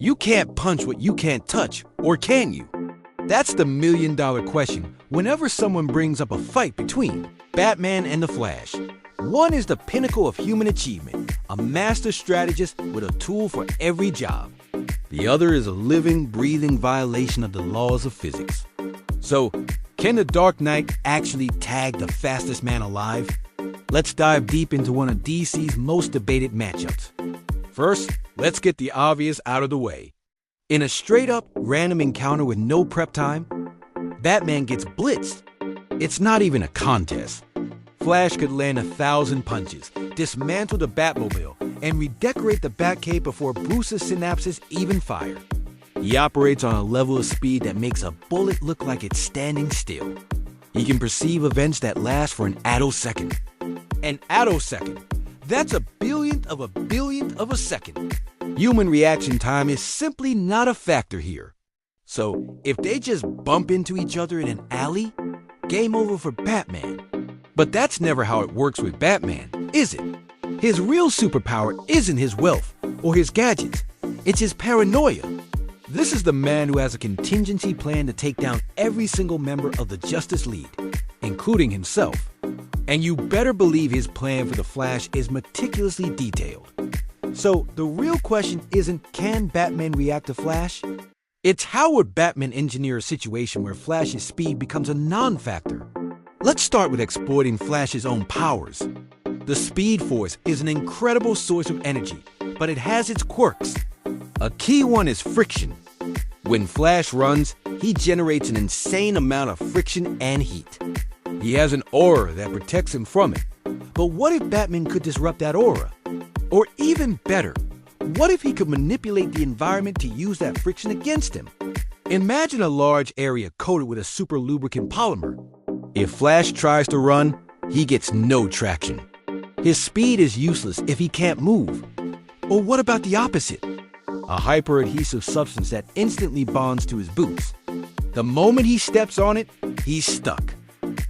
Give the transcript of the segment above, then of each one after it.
You can't punch what you can't touch, or can you? That's the million-dollar question whenever someone brings up a fight between Batman and the Flash. One is the pinnacle of human achievement, a master strategist with a tool for every job. The other is a living, breathing violation of the laws of physics. So, can the Dark Knight actually tag the fastest man alive? Let's dive deep into one of DC's most debated matchups. First, let's get the obvious out of the way. In a straight-up random encounter with no prep time, Batman gets blitzed. It's not even a contest. Flash could land 1,000 punches, dismantle the Batmobile, and redecorate the Batcave before Bruce's synapses even fire. He operates on a level of speed that makes a bullet look like it's standing still. He can perceive events that last for an attosecond. An attosecond. That's a billionth of a second. Human reaction time is simply not a factor here. So, if they just bump into each other in an alley, game over for Batman. But that's never how it works with Batman, is it? His real superpower isn't his wealth or his gadgets. It's his paranoia. This is the man who has a contingency plan to take down every single member of the Justice League, including himself. And you better believe his plan for the Flash is meticulously detailed. So the real question isn't, can Batman react to Flash? It's how would Batman engineer a situation where Flash's speed becomes a non-factor? Let's start with exploiting Flash's own powers. The Speed Force is an incredible source of energy, but it has its quirks. A key one is friction. When Flash runs, he generates an insane amount of friction and heat. He has an aura that protects him from it. But what if Batman could disrupt that aura? Or even better, what if he could manipulate the environment to use that friction against him? Imagine a large area coated with a super lubricant polymer. If Flash tries to run, he gets no traction. His speed is useless if he can't move. Or what about the opposite? A hyper-adhesive substance that instantly bonds to his boots. The moment he steps on it, he's stuck.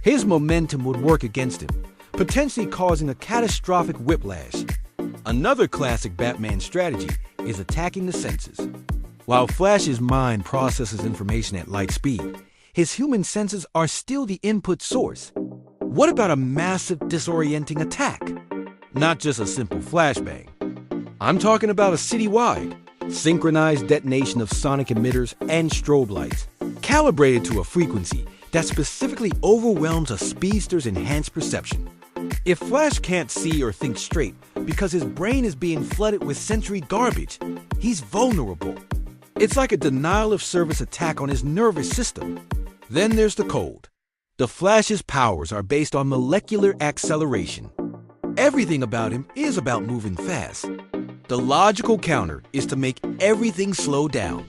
His momentum would work against him, potentially causing a catastrophic whiplash. Another classic Batman strategy is attacking the senses. While Flash's mind processes information at light speed, his human senses are still the input source. What about a massive disorienting attack? Not just a simple flashbang. I'm talking about a citywide, synchronized detonation of sonic emitters and strobe lights, calibrated to a frequency that specifically overwhelms a speedster's enhanced perception. If Flash can't see or think straight because his brain is being flooded with sensory garbage, he's vulnerable. It's like a denial of service attack on his nervous system. Then there's the cold. The Flash's powers are based on molecular acceleration. Everything about him is about moving fast. The logical counter is to make everything slow down.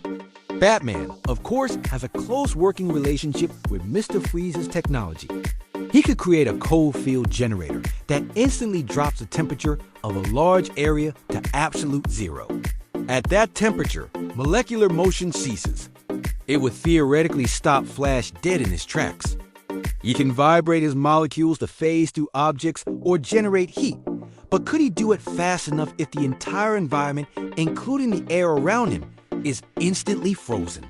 Batman, of course, has a close working relationship with Mr. Freeze's technology. He could create a cold field generator that instantly drops the temperature of a large area to absolute zero. At that temperature, molecular motion ceases. It would theoretically stop Flash dead in his tracks. He can vibrate his molecules to phase through objects or generate heat, but could he do it fast enough if the entire environment, including the air around him, is instantly frozen?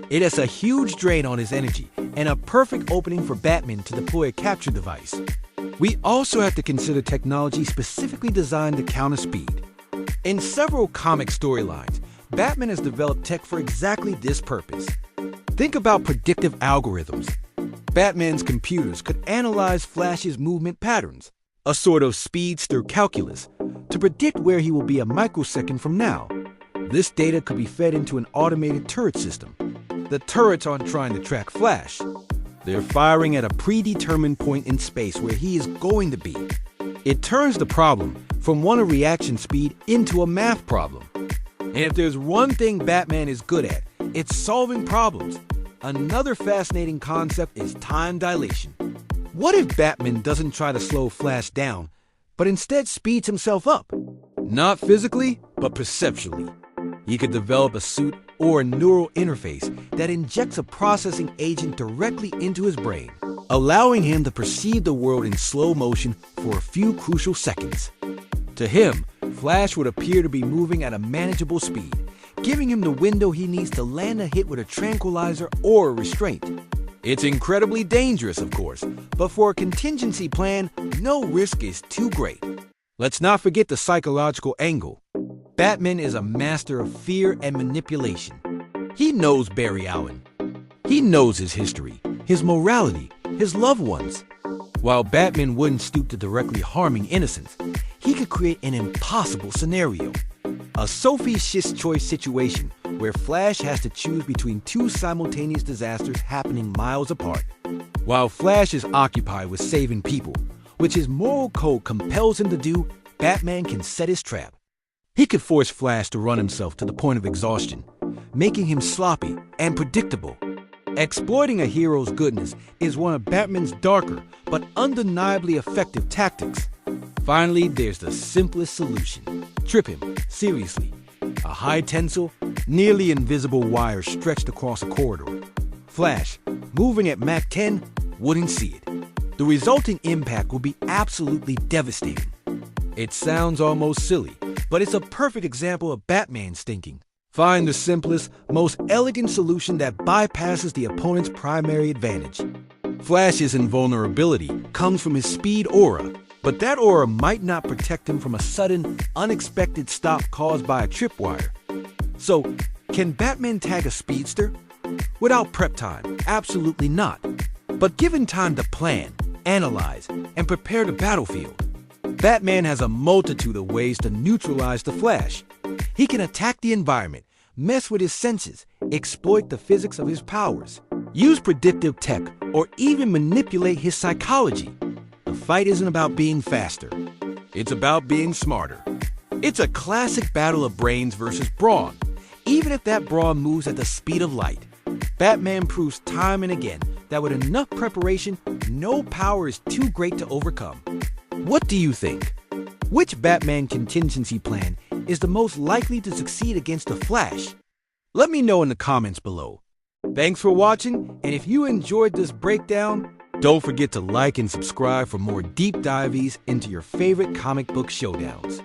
It has a huge drain on his energy and a perfect opening for Batman to deploy a capture device. We also have to consider technology specifically designed to counter speed. In several comic storylines, Batman has developed tech for exactly this purpose. Think about predictive algorithms. Batman's computers could analyze Flash's movement patterns, a sort of speedster calculus, to predict where he will be a microsecond from now. This data could be fed into an automated turret system. The turrets aren't trying to track Flash. They're firing at a predetermined point in space where he is going to be. It turns the problem from one of reaction speed into a math problem. And if there's one thing Batman is good at, it's solving problems. Another fascinating concept is time dilation. What if Batman doesn't try to slow Flash down, but instead speeds himself up? Not physically, but perceptually. He could develop a suit or a neural interface that injects a processing agent directly into his brain, allowing him to perceive the world in slow motion for a few crucial seconds. To him, Flash would appear to be moving at a manageable speed, giving him the window he needs to land a hit with a tranquilizer or a restraint. It's incredibly dangerous, of course, but for a contingency plan, no risk is too great. Let's not forget the psychological angle. Batman is a master of fear and manipulation. He knows Barry Allen. He knows his history, his morality, his loved ones. While Batman wouldn't stoop to directly harming innocents, he could create an impossible scenario. A Sophie's choice situation where Flash has to choose between two simultaneous disasters happening miles apart. While Flash is occupied with saving people, which his moral code compels him to do, Batman can set his trap. He could force Flash to run himself to the point of exhaustion, making him sloppy and predictable. Exploiting a hero's goodness is one of Batman's darker but undeniably effective tactics. Finally, there's the simplest solution. Trip him, seriously. A high-tensile, nearly invisible wire stretched across a corridor. Flash, moving at Mach 10, wouldn't see it. The resulting impact would be absolutely devastating. It sounds almost silly, but it's a perfect example of Batman's thinking. Find the simplest, most elegant solution that bypasses the opponent's primary advantage. Flash's invulnerability comes from his speed aura, but that aura might not protect him from a sudden, unexpected stop caused by a tripwire. So, can Batman tag a speedster? Without prep time, absolutely not. But given time to plan, analyze, and prepare the battlefield, Batman has a multitude of ways to neutralize the Flash. He can attack the environment, mess with his senses, exploit the physics of his powers, use predictive tech, or even manipulate his psychology. The fight isn't about being faster. It's about being smarter. It's a classic battle of brains versus brawn, even if that brawn moves at the speed of light. Batman proves time and again that with enough preparation, no power is too great to overcome. What do you think? Which Batman contingency plan is the most likely to succeed against the Flash? Let me know in the comments below. Thanks for watching, and if you enjoyed this breakdown, don't forget to like and subscribe for more deep dives into your favorite comic book showdowns.